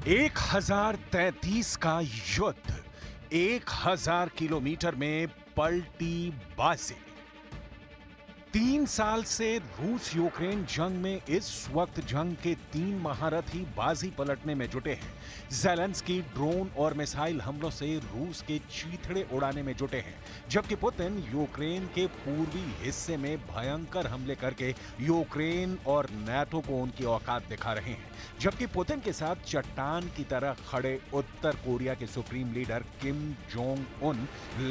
1033 का युद्ध, 1000 किलोमीटर में पलटी बाजी। 3 साल से रूस यूक्रेन जंग में इस वक्त जंग के 3 महारथी बाजी पलटने में जुटे हैं। ज़ेलेंस्की ड्रोन और मिसाइल हमलों से रूस के चीथड़े उड़ाने में जुटे हैं, जबकि पुतिन यूक्रेन के पूर्वी हिस्से में भयंकर हमले करके यूक्रेन और नाटो को उनकी औकात दिखा रहे हैं। जबकि पुतिन के साथ चट्टान की तरह खड़े उत्तर कोरिया के supreme leader Kim Jong Un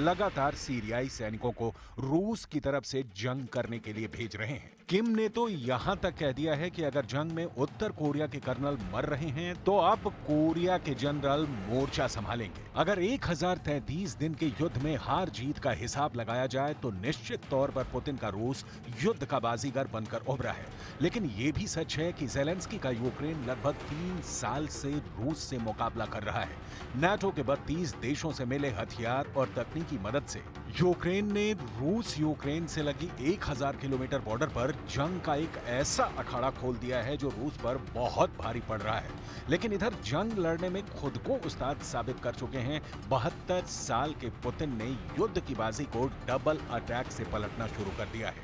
लगातार सीरियाई सैनिकों को रूस की तरफ से जंग करने के लिए भेज रहे हैं। किम ने तो यहां तक कह दिया है कि अगर जंग में उत्तर कोरिया के कर्नल मर रहे हैं तो अब कोरिया के जनरल मोर्चा संभालेंगे। अगर 1033 दिन के युद्ध में हार जीत का हिसाब लगाया जाए तो निश्चित तौर पर पुतिन का रूस युद्ध का बाजीगर बनकर उभरा है। लेकिन यह भी सच है कि ज़ेलेंस्की का यूक्रेन लगभग 3 साल से रूस से मुकाबला कर रहा है। नाटो के 32 देशों से मिले हथियार और तकनीकी मदद से यूक्रेन ने रूस यूक्रेन से लगी 1000 किलोमीटर बॉर्डर पर जंग का एक ऐसा अखाड़ा खोल दिया है जो रूस पर बहुत भारी पड़ रहा है। लेकिन इधर जंग लड़ने में खुद को उस्ताद साबित कर चुके हैं 72 साल के पुतिन ने युद्ध की बाजी को डबल अटैक से पलटना शुरू कर दिया है।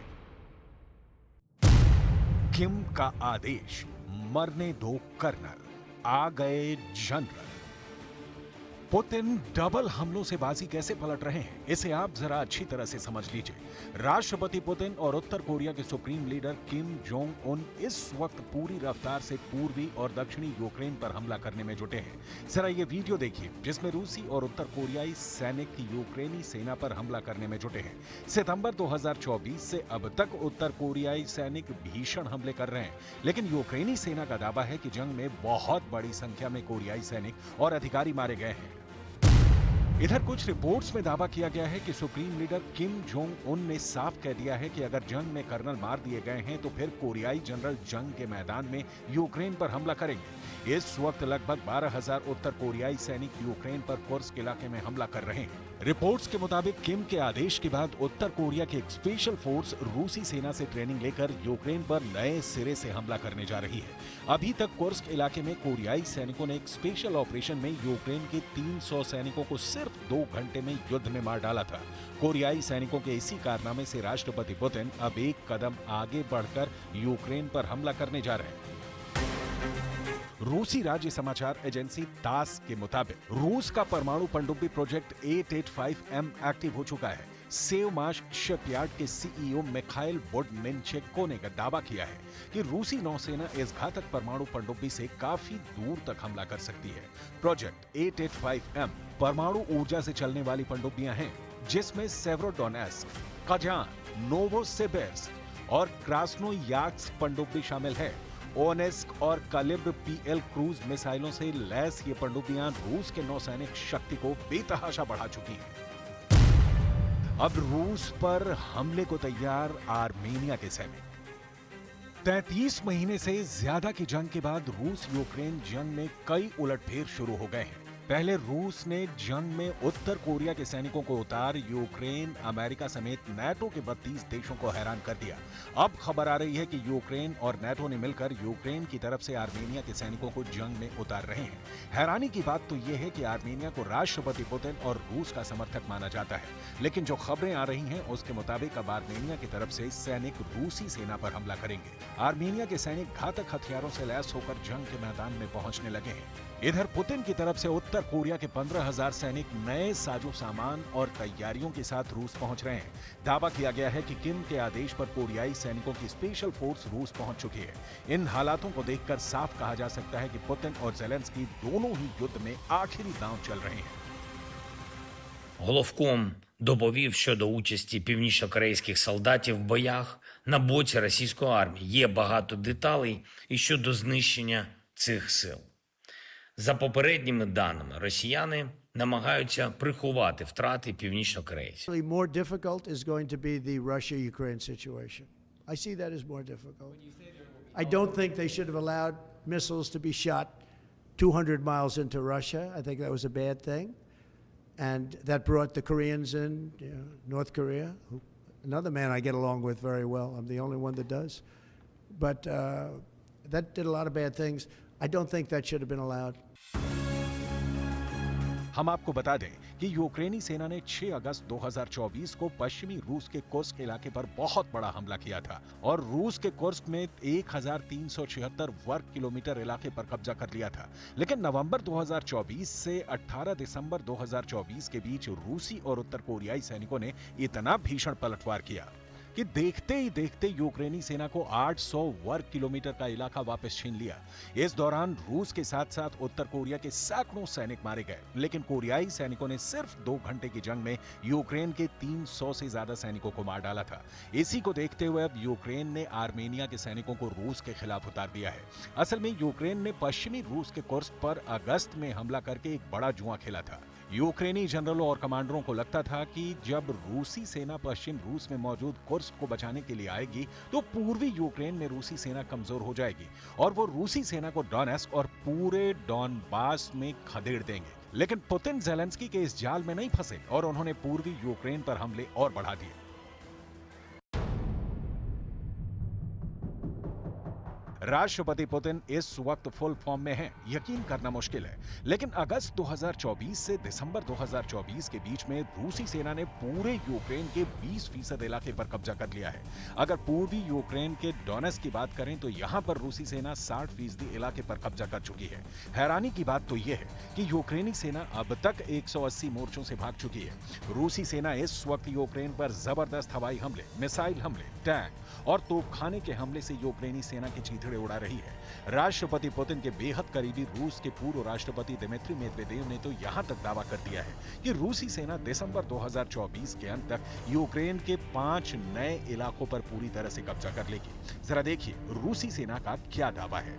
किम का आदेश, मरने दो कर्नल, आ गए जनरल। पुतिन डबल हमलों से बाजी कैसे पलट रहे हैं, इसे आप जरा अच्छी तरह से समझ लीजिए। राष्ट्रपति पुतिन और उत्तर कोरिया के supreme leader Kim Jong Un इस वक्त पूरी रफ्तार से पूर्वी और दक्षिणी यूक्रेन पर हमला करने में जुटे हैं। जरा ये वीडियो देखिए जिसमें रूसी और उत्तर कोरियाई सैनिक यूक्रेनी सेना पर हमला करने में जुटे हैं। सितंबर 2024 से अब तक उत्तर कोरियाई सैनिक भीषण हमले कर रहे हैं, लेकिन यूक्रेनी सेना का दावा है कि जंग में बहुत बड़ी संख्या में कोरियाई सैनिक और अधिकारी मारे गए हैं। इधर कुछ रिपोर्ट्स में दावा किया गया है कि supreme leader Kim Jong Un ने साफ कह दिया है कि अगर जंग में कर्नल मार दिए गए हैं तो फिर कोरियाई जनरल जंग के मैदान में यूक्रेन पर हमला करेंगे। इस वक्त लगभग 12,000 उत्तर कोरियाई सैनिक यूक्रेन पर कुर्स्क इलाके में हमला कर रहे हैं। रिपोर्ट्स के मुताबिक किम के आदेश के बाद उत्तर कोरिया की एक स्पेशल फोर्स रूसी सेना से ट्रेनिंग लेकर यूक्रेन पर नए सिरे से हमला करने जा रही है। अभी तक कुर्स्क इलाके में कोरियाई सैनिकों ने एक स्पेशल ऑपरेशन में यूक्रेन के 300 सैनिकों को सिर्फ 2 घंटे में युद्ध में मार डाला था। कोरियाई सैनिकों के इसी कारनामे से राष्ट्रपति पुतिन अब एक कदम आगे बढ़कर यूक्रेन पर हमला करने जा रहे हैं। रूसी राज्य समाचार एजेंसी तास के मुताबिक रूस का परमाणु पनडुब्बी प्रोजेक्ट 885M एक्टिव हो चुका है। सेवमाश शिपयार्ड के सीईओ मिखाइल बोडनिनचेको ने दावा किया है कि रूसी नौसेना इस घातक परमाणु पनडुब्बी से काफी दूर तक हमला कर सकती है। प्रोजेक्ट 885M परमाणु ऊर्जा से चलने वाली पनडुब्बियां हैं, जिसमें सेवरोडोनेस्क, कजान, नोवोसिबिर्स्क और क्रास्नोयार्स्क पनडुब्बी शामिल है। ओनेस्क और कालिब्र PL क्रूज मिसाइलों से लैस ये पनडुब्बियां रूस के नौसैनिक शक्ति को बेतहाशा बढ़ा चुकी हैं। अब रूस पर हमले को तैयार आर्मेनिया के सैनिक। 33 महीने से ज्यादा की जंग के बाद रूस यूक्रेन जंग में कई उलटफेर शुरू हो गए हैं। पहले रूस ने जंग में उत्तर कोरिया के सैनिकों को उतार यूक्रेन, अमेरिका समेत नाटो के 32 देशों को हैरान कर दिया। अब खबर आ रही है कि यूक्रेन और नाटो ने मिलकर यूक्रेन की तरफ से आर्मेनिया के सैनिकों को जंग में उतार रहे हैं। हैरानी की बात तो यह है कि आर्मेनिया को राष्ट्रपति पुतिन और रूस का समर्थक माना जाता है, लेकिन जो खबरें आ रही हैं उसके मुताबिक अब आर्मेनिया की तरफ से सैनिक रूसी सेना पर हमला करेंगे। आर्मेनिया के सैनिक घातक हथियारों से लैस होकर जंग के मैदान में पहुंचने लगे हैं। इधर पुतिन की तरफ से उत्तर कोरिया के 15,000 सैनिक नए साजो सामान और तैयारियों के साथ रूस पहुंच रहे हैं। दावा किया गया है कि किम के आदेश पर कोरियाई सैनिकों की स्पेशल फोर्स रूस पहुंच चुकी है। इन हालातों को देखकर साफ कहा जा सकता है कि पुतिन और ज़ेलेंस्की दोनों ही युद्ध में आखिरी दांव चल रहे हैं। Головком доповів щодо участі північнокорейських солдатів в боях на боці російської армії. Є багато деталей і щодо знищення цих сил. За попередніми даними, росіяни намагаються приховати втрати північнокорейців. More difficult is going to be the Russia-Ukraine situation. I see that as more difficult. I don't think they should have allowed missiles to be shot 200 miles into Russia. I think that was a bad thing. And that brought the Koreans in, North Korea, another man I get along with very well. I'm the only one that does. But that did a lot of bad things. I don't think that should have been allowed. हम आपको बता दें कि यूक्रेनी सेना ने 6 अगस्त 2024 को पश्चिमी रूस के कुर्स्क इलाके पर बहुत बड़ा हमला किया था और रूस के कुर्स्क में 1376 वर्ग किलोमीटर इलाके पर कब्जा कर लिया था। लेकिन नवंबर 2024 से 18 दिसंबर 2024 के बीच रूसी और उत्तर कोरियाई सैनिकों ने इतना भीषण पलटवार किया कि देखते ही देखते यूक्रेनी सेना को 800 वर्ग किलोमीटर का इलाका वापस छीन लिया। इस दौरान रूस के साथ साथ उत्तर कोरिया के सैकड़ों सैनिक मारे गए, लेकिन कोरियाई सैनिकों ने सिर्फ 2 घंटे की जंग में यूक्रेन के 300 से ज्यादा सैनिकों को मार डाला था। इसी को देखते हुए अब यूक्रेन ने आर्मेनिया के सैनिकों को रूस के खिलाफ उतार दिया है। असल में यूक्रेन ने पश्चिमी रूस के कुर्स्क पर अगस्त में हमला करके एक बड़ा जुआ खेला था। यूक्रेनी जनरलों और कमांडरों को लगता था कि जब रूसी सेना पश्चिम रूस में मौजूद कुर्स्क को बचाने के लिए आएगी तो पूर्वी यूक्रेन में रूसी सेना कमजोर हो जाएगी और वो रूसी सेना को डोनेस्क और पूरे डॉनबास में खदेड़ देंगे। लेकिन पुतिन ज़ेलेंस्की के इस जाल में नहीं फंसे और उन्होंने पूर्वी यूक्रेन पर हमले और बढ़ा दिए। राष्ट्रपति पुतिन इस वक्त फुल फॉर्म में हैं, यकीन करना मुश्किल है। लेकिन अगस्त 2024 से दिसंबर 2024 के बीच में रूसी सेना ने पूरे यूक्रेन के 20% इलाके पर कब्जा कर लिया है। अगर पूर्वी यूक्रेन के डोनेस्क की बात करें तो यहां पर रूसी सेना 60% इलाके पर कब्जा कर चुकी है। हैरानी की बात तो यह है कि यूक्रेनी सेना अब तक 180 मोर्चों से भाग चुकी है। रूसी सेना इस वक्त यूक्रेन पर जबरदस्त हवाई हमले, मिसाइल हमले, टैंक और तोपखाने के हमले से यूक्रेनी सेना की चीथड़े उड़ा रही है। राष्ट्रपति पुतिन के बेहद करीबी रूस के पूर्व राष्ट्रपति दिमित्री मेदवेदेव ने तो यहां तक दावा कर दिया है कि रूसी सेना दिसंबर 2024 के अंत तक यूक्रेन के 5 नए इलाकों पर पूरी तरह से कब्जा कर लेगी। जरा देखिए रूसी सेना का क्या दावा है।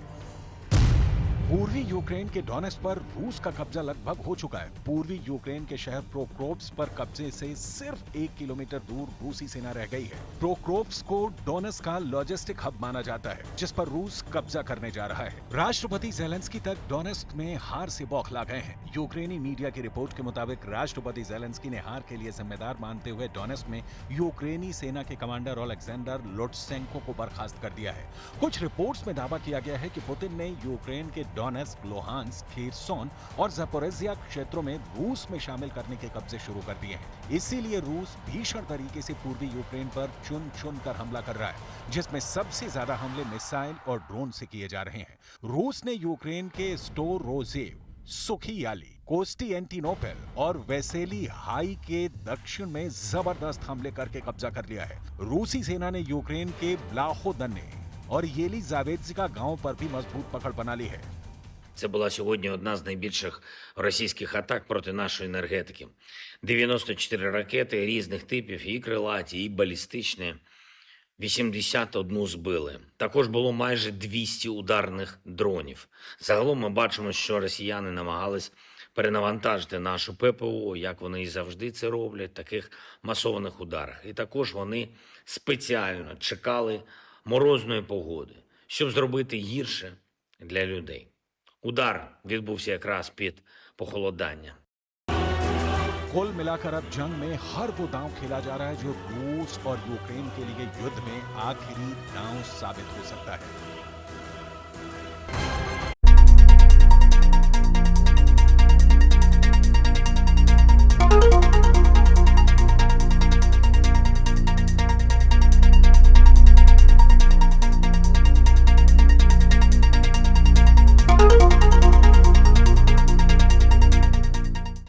पूर्वी यूक्रेन के डोनेस्क पर रूस का कब्जा लगभग हो चुका है। पूर्वी यूक्रेन के शहर प्रोक्रोप्स्क पर कब्जे से सिर्फ 1 किलोमीटर दूर रूसी सेना रह गई है। प्रोक्रोप्स्क को डोनेस्क का लॉजिस्टिक हब माना जाता है, जिस पर रूस कब्जा करने जा रहा है। राष्ट्रपति ज़ेलेंस्की तक डोनेस्क में हार से बौखला गए हैं। यूक्रेनी मीडिया की रिपोर्ट के मुताबिक राष्ट्रपति ज़ेलेंस्की ने हार के लिए जिम्मेदार मानते हुए डोनेस्क में यूक्रेनी सेना के कमांडर ओलेक्जेंडर लुट्सेंको को बर्खास्त कर दिया है। कुछ रिपोर्ट्स में दावा किया गया है कि पुतिन ने यूक्रेन के डोनेस्क, लुहांस्क, खेरसोन और ज़पोरिज़िया क्षेत्रों में रूस में शामिल करने के कब्जे शुरू कर दिए हैं। इसीलिए रूस भीषण तरीके से पूर्वी यूक्रेन पर चुन कर हमला कर रहा है, जिसमें सबसे ज्यादा हमले मिसाइल और ड्रोन से किए जा रहे हैं। रूस ने यूक्रेन के स्टोरोजेव, सुखियाली, कोस्टिएंटिनोपल और वेसेली हाई के दक्षिण में जबरदस्त हमले करके कब्जा कर लिया है। रूसी सेना ने यूक्रेन के ब्लाहोदने और येलिजावेत्स्का गांव पर भी मजबूत पकड़ बना ली है। Це була сьогодні одна з найбільших російських атак проти нашої енергетики. 94 ракети різних типів, і крилаті, і балістичні. 81 збили. Також було майже 200 ударних дронів. Загалом ми бачимо, що росіяни намагались перенавантажити нашу ППО, як вони і завжди це роблять, в таких масованих ударах. І також вони спеціально чекали морозної погоди, щоб зробити гірше для людей. उदार відбувся якраз під похолодання. कुल मिलाकर अब जंग में हर वो दांव खेला जा रहा है जो रूस और यूक्रेन के लिए युद्ध में आखिरी दांव साबित हो सकता है।